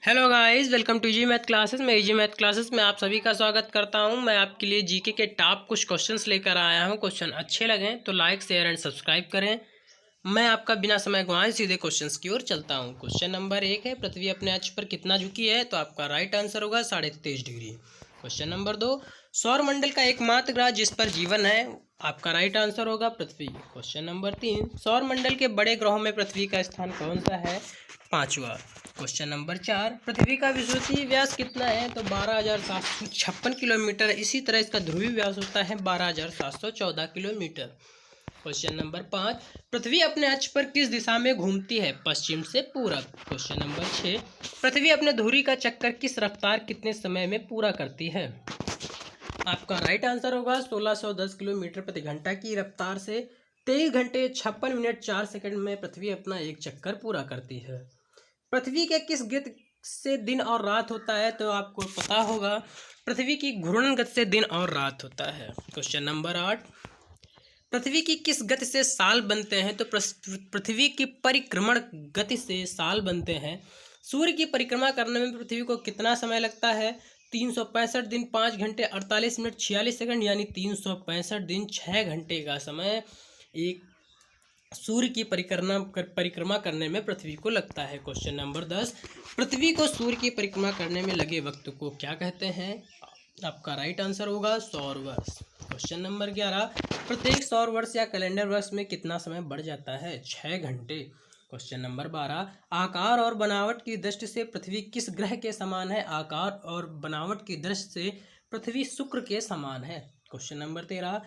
Hello guys, welcome to G math classes. मैं G math classes में आप सभी का स्वागत करता हूं। मैं आपके लिए जीके के टॉप कुछ क्वेश्चंस लेकर आया हूं। क्वेश्चन अच्छे लगें तो लाइक शेयर एंड सब्सक्राइब करें। मैं आपका बिना समय गंवाए सीधे क्वेश्चंस की ओर चलता हूं। क्वेश्चन नंबर 1 है, पृथ्वी अपने अक्ष पर कितना झुकी है? तो आपका राइट आंसर होगा 23.5 डिग्री। क्वेश्चन नंबर 2, सौरमंडल का एकमात्र ग्रह जिस पर जीवन है? आपका राइट आंसर होगा पृथ्वी। क्वेश्चन नंबर 3, सौरमंडल के बड़े ग्रहों में पृथ्वी का स्थान कौन सा है? पांचवा। क्वेश्चन नंबर 4, पृथ्वी का विषुवतीय व्यास कितना है? तो 12,756 किलोमीटर। इसी तरह इसका ध्रुवीय व्यास होता है 12,714 किलोमीटर। क्वेश्चन नंबर 5, पृथ्वी अपने अक्ष पर किस दिशा में घूमती है? पश्चिम से पूरब। क्वेश्चन नंबर 6, पृथ्वी अपने धुरी का चक्कर किस रफ्तार कितने समय में पूरा करती है? आपका राइट आंसर होगा 1610 किलोमीटर प्रति घंटा की रफ्तार से 23 घंटे 56 मिनट 4 सेकंड में पृथ्वी अपना एक चक्कर पूरा करती है। पृथ्वी के किस गति से दिन और रात होता है? तो आपको पता होगा पृथ्वी की घूर्णन गति से दिन और रात होता है। क्वेश्चन नंबर 8, पृथ्वी की किस गति से साल बनते हैं? तो पृथ्वी की परिक्रमण गति से साल बनते हैं। सूर्य की परिक्रमा करने में पृथ्वी को कितना समय लगता है? 365 दिन 5 घंटे 48 मिनट 46 सेकंड, यानी 365 दिन 6 घंटे का समय एक सूर्य की परिक्रमा करने में पृथ्वी को लगता है। क्वेश्चन नंबर 10, पृथ्वी को सूर्य की परिक्रमा करने में लगे वक्त को क्या कहते हैं? आपका राइट आंसर होगा सौर वर्ष। क्वेश्चन नंबर 11, प्रत्येक सौर वर्ष या कैलेंडर वर्ष में कितना समय बढ़ जाता है? 6 घंटे। क्वेश्चन नंबर 12, आकार और बनावट की दृष्टि से पृथ्वी किस ग्रह के समान है? आकार और बनावट की दृष्टि से पृथ्वी शुक्र के समान है। क्वेश्चन नंबर 13,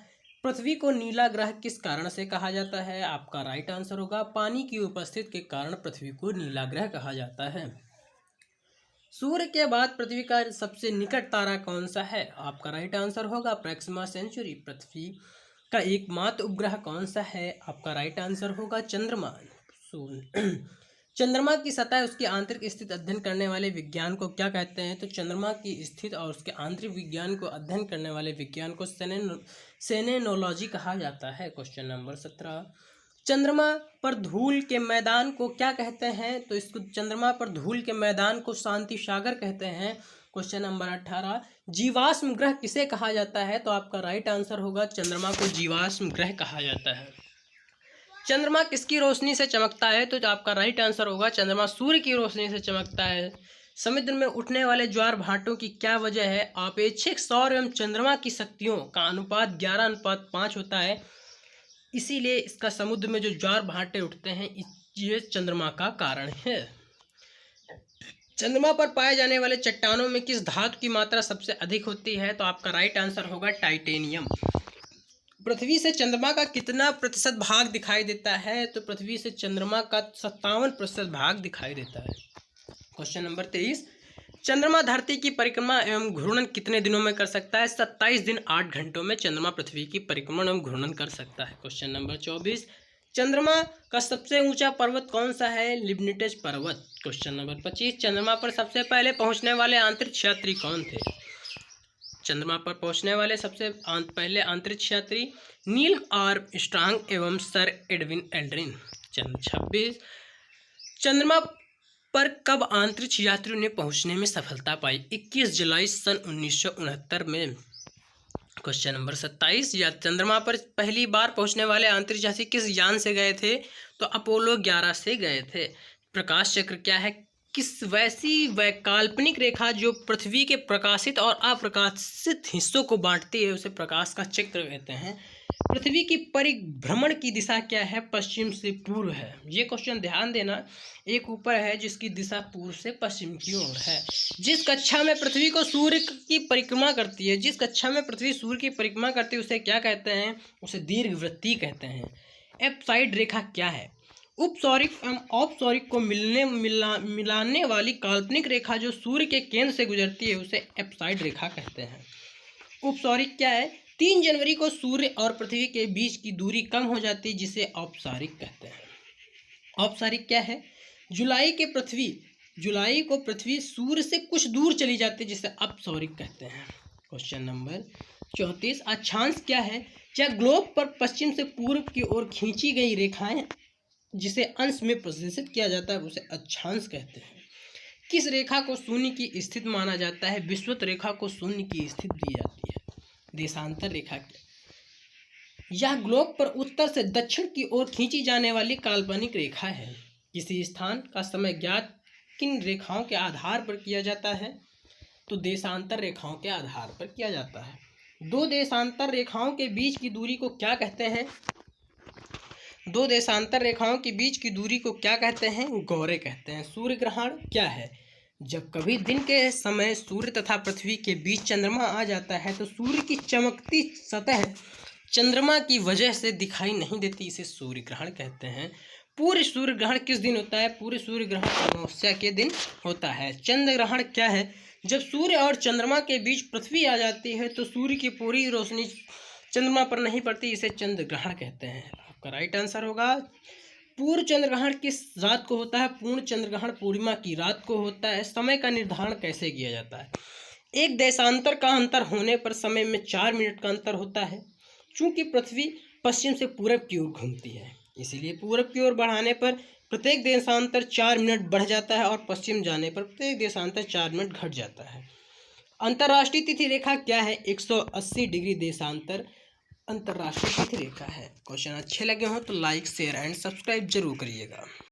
पृथ्वी को नीला ग्रह किस कारण से कहा जाता है? आपका राइट आंसर होगा पानी की उपस्थिति के कारण पृथ्वी को नीला ग्रह कहा जाता है। सूर्य के बाद पृथ्वी का सबसे निकट तारा कौन सा है? आपका राइट आंसर होगा प्रैक्सिमा सेंचुरी। पृथ्वी का एकमात्र उपग्रह कौन सा है? आपका राइट आंसर होगा चंद्रमा। चंद्रमा की सतह उसकी आंतरिक स्थिति अध्ययन करने वाले विज्ञान को क्या कहते हैं? तो चंद्रमा की स्थिति और उसके आंतरिक विज्ञान को अध्ययन करने वाले विज्ञान को सेनेनोलॉजी कहा जाता है। क्वेश्चन नंबर 17, चंद्रमा पर धूल के मैदान को क्या कहते हैं? तो इसको चंद्रमा पर धूल के मैदान को शांति सागर कहते हैं। क्वेश्चन नंबर 18, जीवाश्म ग्रह किसे कहा जाता है? तो आपका राइट आंसर होगा चंद्रमा को जीवाश्म ग्रह कहा जाता है। चंद्रमा किसकी रोशनी से चमकता है? तो आपका राइट आंसर होगा चंद्रमा सूर्य की रोशनी से चमकता है। समुद्र में उठने वाले ज्वार भाटों की क्या वजह है? आपेक्षिक सौर एवं चंद्रमा की शक्तियों का अनुपात 11:5 होता है, इसीलिए इसका समुद्र में जो ज्वार भाटे उठते हैं ये चंद्रमा का कारण है। चंद्रमा पर पाए जाने वाले चट्टानों में किस धातु की मात्रा सबसे अधिक होती है? तो आपका राइट आंसर होगा टाइटेनियम। पृथ्वी से चंद्रमा का कितना प्रतिशत भाग दिखाई देता है? तो पृथ्वी से चंद्रमा का 57% भाग दिखाई देता है। क्वेश्चन नंबर 23, चंद्रमा धरती की परिक्रमा एवं घूर्णन कितने दिनों में कर सकता है? 27 दिन 8 घंटों में चंद्रमा पृथ्वी की परिक्रमा एवं घूर्णन कर सकता है। क्वेश्चन नंबर 24, चंद्रमा का सबसे ऊंचा पर्वत कौन सा है? लिबनिटज पर्वत। क्वेश्चन नंबर 25, चंद्रमा पर सबसे पहले पहुंचने वाले अंतरिक्ष यात्री कौन थे? चंद्रमा पर पहुंचने वाले सबसे पहले अंतरिक्ष यात्री नील आर्मस्ट्रांग एवं सर एडविन एल्ड्रिन। 26, चंद्रमा पर कब अंतरिक्ष यात्रियों ने पहुंचने में सफलता पाई? 21 जुलाई सन 1969 में। क्वेश्चन नंबर 27, या चंद्रमा पर पहली बार पहुंचने वाले अंतरिक्ष यात्री किस यान से गए थे? तो अपोलो 11 से गए थे। प्रकाश चक्र क्या है? किस वैसी वैकल्पिक रेखा जो पृथ्वी के प्रकाशित और अप्रकाशित हिस्सों को बांटती है उसे प्रकाश का चक्र कहते हैं। पृथ्वी की परिभ्रमण की दिशा क्या है? पश्चिम से पूर्व है। ये क्वेश्चन ध्यान देना, एक ऊपर है जिसकी दिशा पूर्व से पश्चिम की ओर है। जिस कक्षा में पृथ्वी को सूर्य की परिक्रमा करती है, जिस कक्षा में पृथ्वी सूर्य की परिक्रमा करती है उसे क्या कहते हैं? उसे दीर्घवृत्तीय कहते हैं। एप्साइड रेखा क्या है? उपसौरिक एवं औपसौरिक को मिलाने वाली काल्पनिक रेखा जो सूर्य के केंद्र से गुजरती है उसे एप्साइड रेखा कहते हैं। उपसौरिक क्या है? 3 जनवरी को सूर्य और पृथ्वी के बीच की दूरी कम हो जाती है जिसे औपसारिक कहते हैं। औपसारिक क्या है? जुलाई को पृथ्वी सूर्य से कुछ दूर चली जाती है जिसे अपसौरिक कहते हैं। क्वेश्चन नंबर 34, अक्षांश क्या है? क्या ग्लोब पर पश्चिम से पूर्व की ओर खींची गई रेखाएं जिसे अंश में प्रदर्शित किया जाता है उसे अक्षांश कहते हैं। किस रेखा को शून्य की स्थिति माना जाता है? विषुवत रेखा को शून्य की स्थिति दी जाती है। देशांतर रेखा यह ग्लोब पर उत्तर से दक्षिण की ओर खींची जाने वाली काल्पनिक रेखा है। किसी स्थान का समय ज्ञात किन रेखाओं के आधार पर किया जाता है? तो देशांतर रेखाओं के आधार पर किया जाता है। दो देशांतर रेखाओं के बीच की दूरी को क्या कहते हैं? दो देशांतर रेखाओं के बीच की दूरी को क्या कहते हैं? गौरे कहते हैं। सूर्य ग्रहण क्या है? जब कभी दिन के समय सूर्य तथा पृथ्वी के बीच चंद्रमा आ जाता है तो सूर्य की चमकती सतह चंद्रमा की वजह से दिखाई नहीं देती, इसे सूर्य ग्रहण कहते हैं। पूर्ण सूर्य ग्रहण किस दिन होता है? पूर्ण सूर्य ग्रहण अमावस्या के दिन होता है। चंद्र ग्रहण क्या है? जब सूर्य और चंद्रमा के बीच पृथ्वी आ जाती है तो सूर्य की पूरी रोशनी चंद्रमा पर नहीं पड़ती, इसे चंद्र ग्रहण कहते हैं। आपका राइट आंसर होगा पूर्ण चंद्र ग्रहण किस रात को होता है? पूर्ण चंद्र ग्रहण पूर्णिमा की रात को होता है। समय का निर्धारण कैसे किया जाता है? एक देशांतर का अंतर होने पर समय में 4 मिनट का अंतर होता है। चूंकि पृथ्वी पश्चिम से पूरब की ओर घूमती है, इसीलिए पूरब की ओर बढ़ाने पर प्रत्येक देशांतर 4 मिनट बढ़ जाता है और पश्चिम जाने पर प्रत्येक देशांतर 4 मिनट घट जाता है। अंतर्राष्ट्रीय तिथि रेखा क्या है? 180 डिग्री देशांतर अंतर्राष्ट्रीय तिथि रेखा है। क्वेश्चन अच्छे लगे हों तो लाइक शेयर एंड सब्सक्राइब जरूर करिएगा।